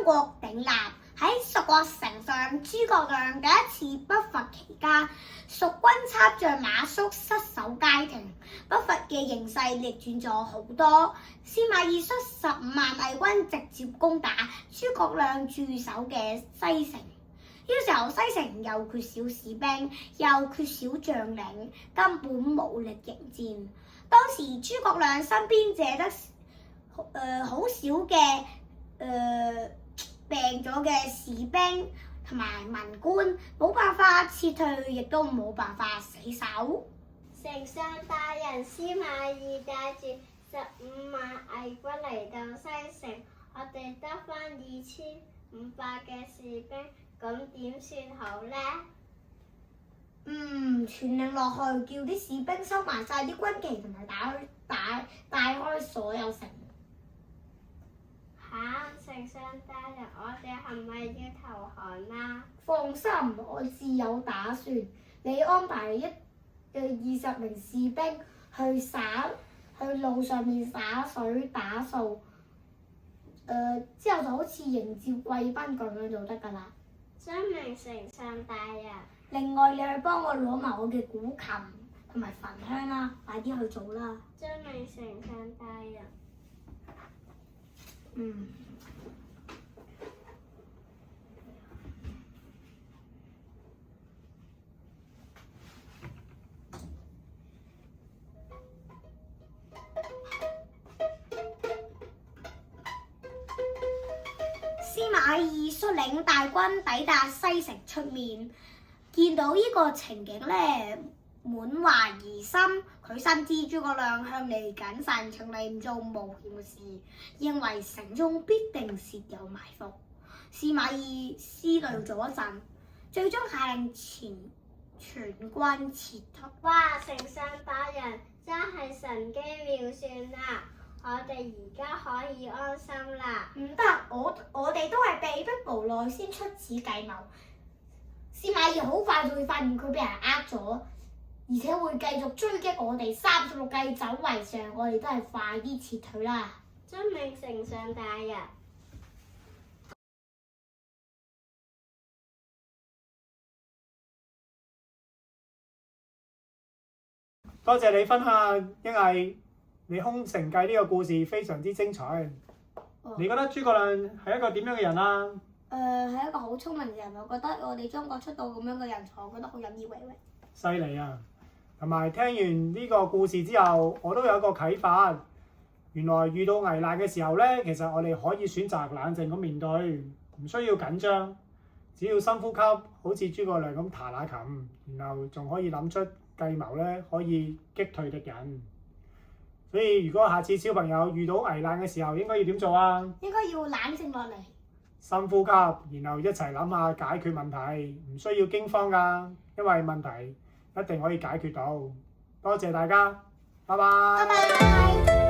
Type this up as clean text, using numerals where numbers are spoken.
國鼎立。喺蜀國城上，諸葛亮第一次北伐期間，蜀軍插將馬謖失守街亭，北伐嘅形勢逆轉咗好多。司馬懿率15萬魏軍直接攻打諸葛亮駐守嘅西城。呢個時候西城又缺少士兵，又缺少將領，根本無力迎戰。當時諸葛亮身邊借得好少嘅病咗嘅士兵同埋文官，冇辦法撤退，亦都冇辦法死守。丞相大人，司馬懿帶住15萬魏軍嚟到西城，我哋得返2500嘅士兵，咁點算好呢？傳令落去，叫啲士兵收埋晒啲軍旗，同埋打開所有城。丞相大人，我哋係咪要投降啦？放心，我自有打算。你安排20名士兵去路上面灑水打掃，之後就好似迎接貴賓咁樣就得㗎啦。遵命，丞相大人。另外，你去幫我攞埋我嘅古琴同埋焚香啦，快啲去做啦。遵命，丞相大人。司馬懿率領大軍抵達西城出面，見到呢個情景咧，滿懷疑心。佢深知諸葛亮向嚟謹慎，從嚟唔做冒險嘅事，認為城中必定設有埋伏。司馬懿思慮咗一陣，最終下令全軍撤退。哇！丞相大人真係神機妙算啦！我哋而家可以安心啦。唔得，我哋都係被逼無奈先出此計謀。司馬懿好快就會發現佢俾人呃咗，而且會繼續追擊我哋。36計走為上，我哋都係快啲撤退啦。遵命，丞相大人。多謝你分享，因為你空城計呢個故事非常之精彩。你覺得諸葛亮係一個點樣嘅人啊？係一個好聰明嘅人，我覺得我哋中國出到咁樣嘅人才，我覺得好引以為榮。犀利啊！同埋聽完呢個故事之後，我都有一個啟發。原來遇到危難嘅時候咧，其實我哋可以選擇冷靜咁面對，唔需要緊張，只要深呼吸，好似諸葛亮咁彈下琴，然後仲可以諗出計謀咧，可以擊退敵人。所以如果下次小朋友遇到危難嘅時候，應該要點做啊？應該要冷靜落嚟，深呼吸，然後一齊諗下解決問題，唔需要驚慌㗎，因為問題一定可以解決到。多謝大家，拜拜。拜拜。